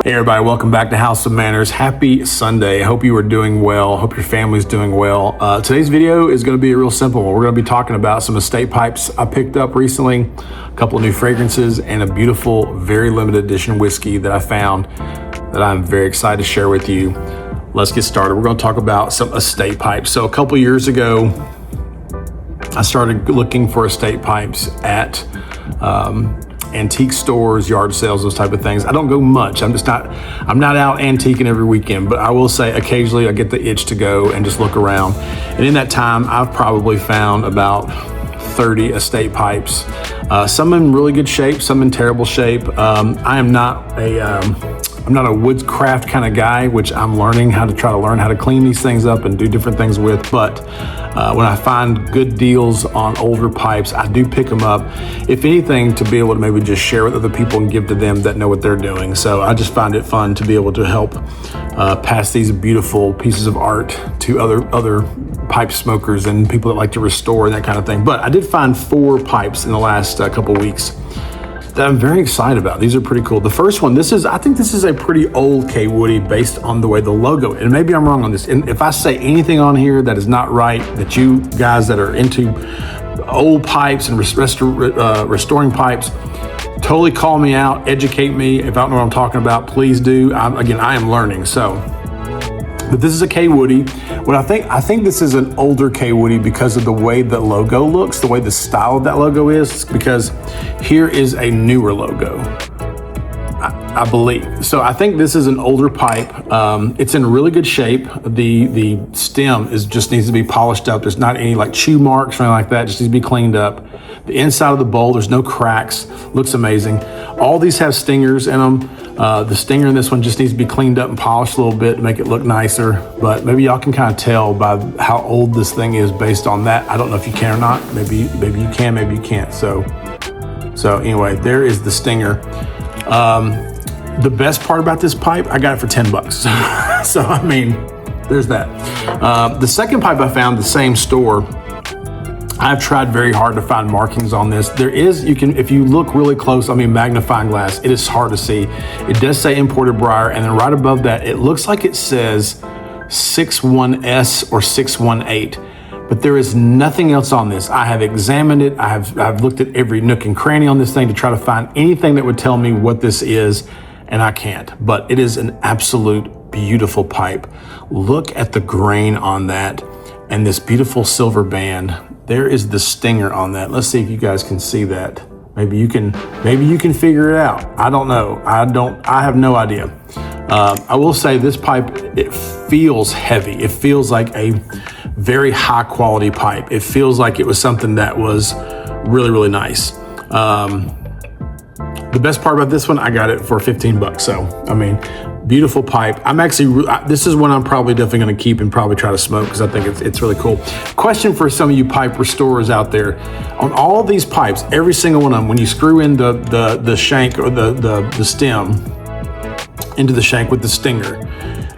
Hey everybody, welcome back to House of Manners. Happy Sunday. I hope you are doing well. Hope your family's doing well. Today's video is going to be a real simple one. We're going to be talking about some estate pipes I picked up recently, a couple of new fragrances, and a beautiful, very limited edition whiskey that I found that I'm very excited to share with you. Let's get started. We're going to talk about some estate pipes. So a couple years ago, I started looking for estate pipes at antique stores, yard sales, those type of things. I don't go much. I'm not out antiquing every weekend, but I will say occasionally I get the itch to go and just look around. And in that time, I've probably found about 30 estate pipes, some in really good shape, some in terrible shape. I'm not a woodcraft kind of guy, which I'm learning how to learn how to clean these things up and do different things with. But when I find good deals on older pipes, I do pick them up, if anything, to be able to maybe just share with other people and give to them that know what they're doing. So I just find it fun to be able to help pass these beautiful pieces of art to other pipe smokers and people that like to restore and that kind of thing. But I did find 4 pipes in the last couple weeks that I'm very excited about. These are pretty cool. The first one, I think this is a pretty old K Woody based on the way the logo, and maybe I'm wrong on this. And if I say anything on here that is not right, that you guys that are into old pipes and restoring pipes, totally call me out, educate me. If I don't know what I'm talking about, please do. I am learning. But this is a K Woody. I think this is an older K Woody because of the way the logo looks, the way the style of that logo is, because here is a newer logo, I believe. So I think this is an older pipe. It's in really good shape. The stem just needs to be polished up. There's not any like chew marks or anything like that. It just needs to be cleaned up. The inside of the bowl, there's no cracks. Looks amazing. All these have stingers in them. The stinger in this one just needs to be cleaned up and polished a little bit to make it look nicer. But maybe y'all can kind of tell by how old this thing is based on that. I don't know if you can or not. Maybe you can, maybe you can't. So anyway, there is the stinger. The best part about this pipe, I got it for $10. So I mean, there's that. The second pipe I found, the same store. I've tried very hard to find markings on this. If you look really close, magnifying glass, it is hard to see. It does say imported briar, and then right above that, it looks like it says 61S or 618, but there is nothing else on this. I have examined it. I've looked at every nook and cranny on this thing to try to find anything that would tell me what this is, and I can't. But it is an absolute beautiful pipe. Look at the grain on that and this beautiful silver band. There is the stinger on that. Let's see if you guys can see that. Maybe you can figure it out. I don't know. I have no idea. I will say this pipe, it feels heavy. It feels like a very high quality pipe. It feels like it was something that was really, really nice. The best part about this one, I got it for $15. So, beautiful pipe. This is one I'm probably definitely going to keep and probably try to smoke because I think it's really cool. Question for some of you pipe restorers out there. On all of these pipes, every single one of them, when you screw in the shank or the stem into the shank with the stinger,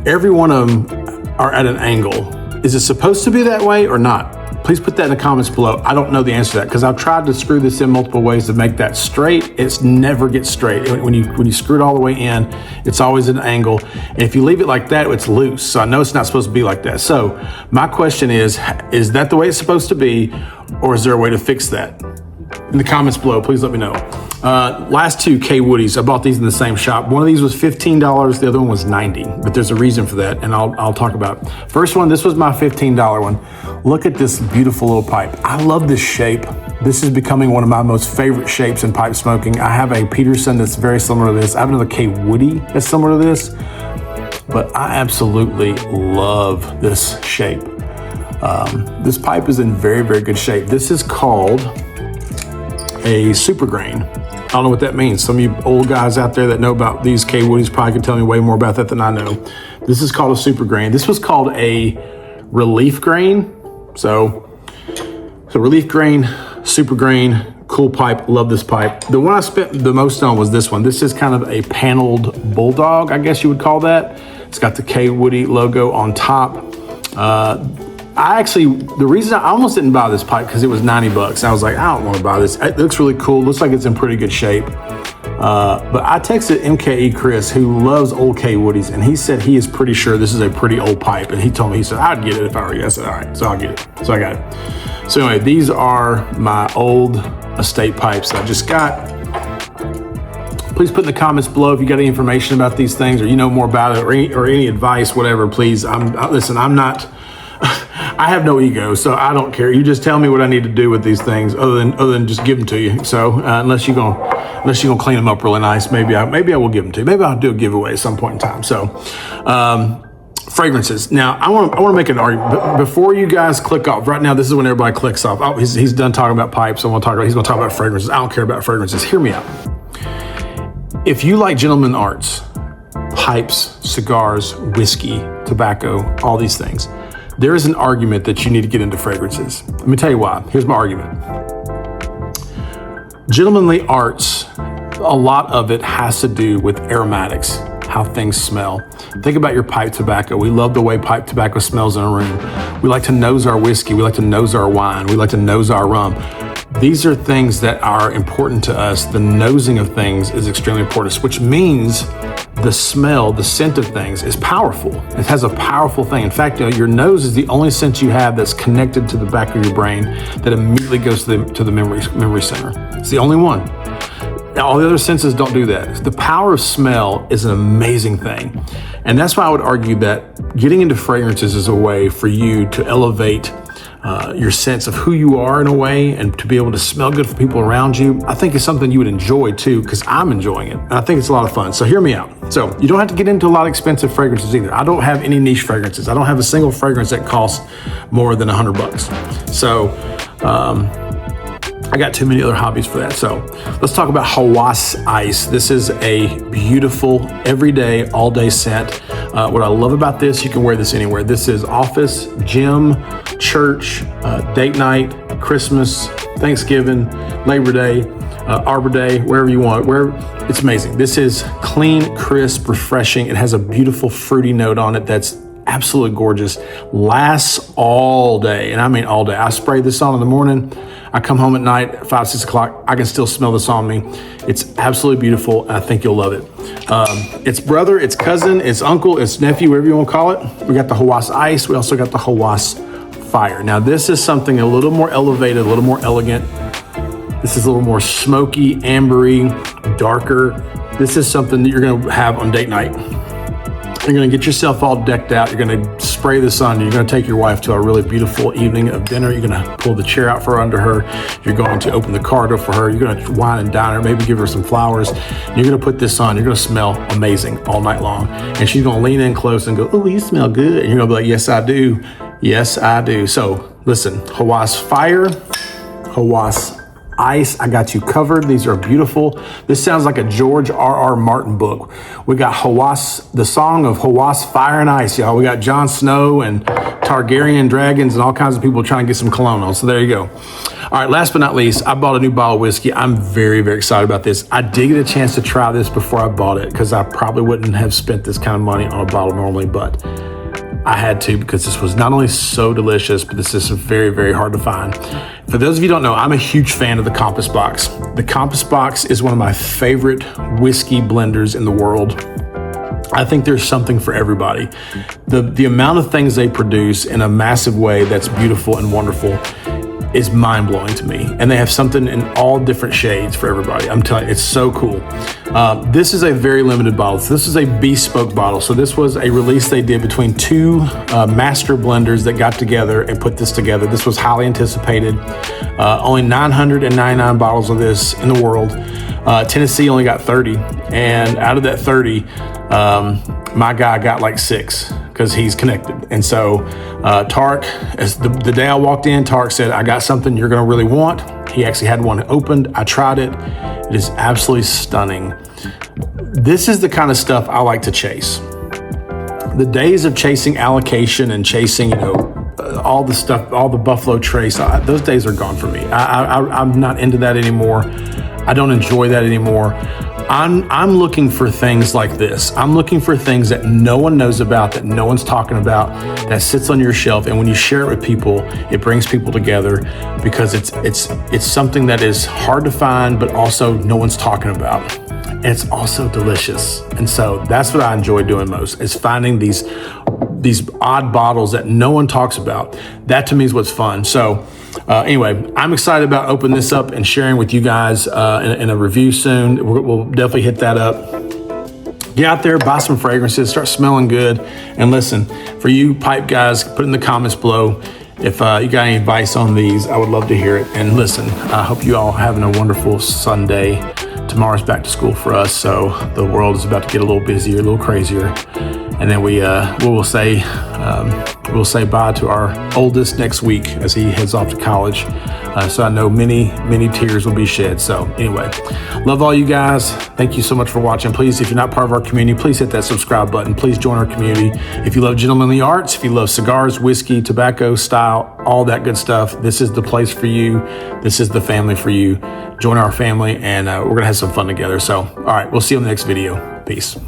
every one of them are at an angle. Is it supposed to be that way or not? Please put that in the comments below. I don't know the answer to that because I've tried to screw this in multiple ways to make that straight. It never gets straight. When you screw it all the way in, it's always at an angle. And if you leave it like that, it's loose. So I know it's not supposed to be like that. So my question is that the way it's supposed to be, or is there a way to fix that? In the comments below, please let me know. Last 2 K Woodies, I bought these in the same shop. One of these was $15, the other one was $90, but there's a reason for that, and I'll talk about it. First one, this was my $15 one. Look at this beautiful little pipe. I love this shape. This is becoming one of my most favorite shapes in pipe smoking. I have a Peterson that's very similar to this. I have another K Woody that's similar to this, but I absolutely love this shape. This pipe is in very, very good shape. This is called a super grain. I don't know what that means. Some of you old guys out there that know about these K Woodies probably can tell me way more about that than I know. This is called a super grain. This was called a relief grain. So relief grain, super grain, cool pipe. Love this pipe. The one I spent the most on was this one. This is kind of a paneled bulldog, I guess you would call that. It's got the K Woody logo on top. The reason I almost didn't buy this pipe because it was $90. I was like, I don't want to buy this. It looks really cool. Looks like it's in pretty good shape. But I texted MKE Chris, who loves old K Woodies, and he said he is pretty sure this is a pretty old pipe. And he told me, he said, I'd get it if I were you. I said, all right, so I'll get it. So I got it. So anyway, these are my old estate pipes that I just got. Please put in the comments below if you got any information about these things, or you know more about it, or any advice, whatever. Please, listen. I'm not. I have no ego, so I don't care. You just tell me what I need to do with these things, other than just give them to you. So unless you're gonna clean them up really nice, maybe I will give them to you. Maybe I'll do a giveaway at some point in time. So. Fragrances. Now, I want to make an argument, but before you guys click off. Right now, this is when everybody clicks off. Oh, he's done talking about pipes. He's going to talk about fragrances. I don't care about fragrances. Hear me out. If you like gentleman arts, pipes, cigars, whiskey, tobacco, all these things, there is an argument that you need to get into fragrances. Let me tell you why. Here's my argument. Gentlemanly arts, a lot of it has to do with aromatics, how things smell. Think about your pipe tobacco. We love the way pipe tobacco smells in a room. We like to nose our whiskey. We like to nose our wine. We like to nose our rum. These are things that are important to us. The nosing of things is extremely important, which means the smell, the scent of things is powerful. It has a powerful thing. In fact, your nose is the only sense you have that's connected to the back of your brain that immediately goes to the memory center. It's the only one. All the other senses don't do that. The power of smell is an amazing thing. And that's why I would argue that getting into fragrances is a way for you to elevate your sense of who you are in a way, and to be able to smell good for people around you. I think it's something you would enjoy too, because I'm enjoying it. And I think it's a lot of fun. So hear me out. So you don't have to get into a lot of expensive fragrances either. I don't have any niche fragrances. I don't have a single fragrance that costs more than $100. So, I got too many other hobbies for that. So let's talk about Hawas Ice. This is a beautiful, everyday, all day scent. What I love about this, you can wear this anywhere. This is office, gym, church, date night, Christmas, Thanksgiving, Labor Day, Arbor Day, wherever you want. It's amazing. This is clean, crisp, refreshing. It has a beautiful fruity note on it that's absolutely gorgeous. Lasts all day, and I mean all day. I spray this on in the morning. I come home at night, 5, 6 o'clock. I can still smell this on me. It's absolutely beautiful, and I think you'll love it. It's brother, it's cousin, it's uncle, it's nephew, whatever you want to call it. We got the Hawas Ice. We also got the Hawas Fire. Now, this is something a little more elevated, a little more elegant. This is a little more smoky, ambery, darker. This is something that you're going to have on date night. You're going to get yourself all decked out. You're going to spray this on. You're going to take your wife to a really beautiful evening of dinner. You're going to pull the chair out for her under her. You're going to open the car door for her. You're going to wine and dine her, maybe give her some flowers. You're going to put this on. You're going to smell amazing all night long. And she's going to lean in close and go, "Oh, you smell good." And you're going to be like, "Yes, I do. Yes, I do." So listen, Hawas Fire, Hawas Ice, I got you covered. These are beautiful. This sounds like a George R.R. Martin book. We got Hawas, the song of Hawas Fire and Ice, y'all. We got Jon Snow and Targaryen dragons and all kinds of people trying to get some cologne on. So there you go. All right, last but not least, I bought a new bottle of whiskey. I'm very, very excited about this. I did get a chance to try this before I bought it, because I probably wouldn't have spent this kind of money on a bottle normally, but I had to, because this was not only so delicious, but this is very, very hard to find. For those of you who don't know, I'm a huge fan of the Compass Box. The Compass Box is one of my favorite whiskey blenders in the world. I think there's something for everybody. The amount of things they produce in a massive way that's beautiful and wonderful is mind-blowing to me. And they have something in all different shades for everybody. I'm telling you, it's so cool. This is a very limited bottle. So this is a bespoke bottle. So this was a release they did between two master blenders that got together and put this together. This was highly anticipated. Only 999 bottles of this in the world. Tennessee only got 30. And out of that 30, my guy got like 6, because he's connected. And so Tark, as the day I walked in, Tark said, "I got something you're gonna really want." He actually had one opened. I tried it. It is absolutely stunning. This is the kind of stuff I like to chase. The days of chasing allocation and chasing, all the stuff, all the Buffalo Trace, those days are gone for me. I'm not into that anymore. I don't enjoy that anymore. I'm looking for things like this. I'm looking for things that no one knows about, that no one's talking about, that sits on your shelf. And when you share it with people, it brings people together because it's something that is hard to find, but also no one's talking about. And it's also delicious. And so that's what I enjoy doing most, is finding these odd bottles that no one talks about. That to me is what's fun. So anyway, I'm excited about opening this up and sharing with you guys in a review soon. We'll definitely hit that up. Get out there, buy some fragrances, start smelling good. And listen, for you pipe guys, put in the comments below if you got any advice on these. I would love to hear it. And listen, I hope you all having a wonderful Sunday. Tomorrow's back to school for us, so the world is about to get a little busier, a little crazier. And then we'll say bye to our oldest next week as he heads off to college. So I know many tears will be shed. So anyway, love all you guys. Thank you so much for watching. Please, if you're not part of our community, please hit that subscribe button. Please join our community. If you love gentlemanly arts, if you love cigars, whiskey, tobacco, style, all that good stuff, this is the place for you. This is the family for you. Join our family, and we're gonna have some fun together. So, all right, we'll see you in the next video. Peace.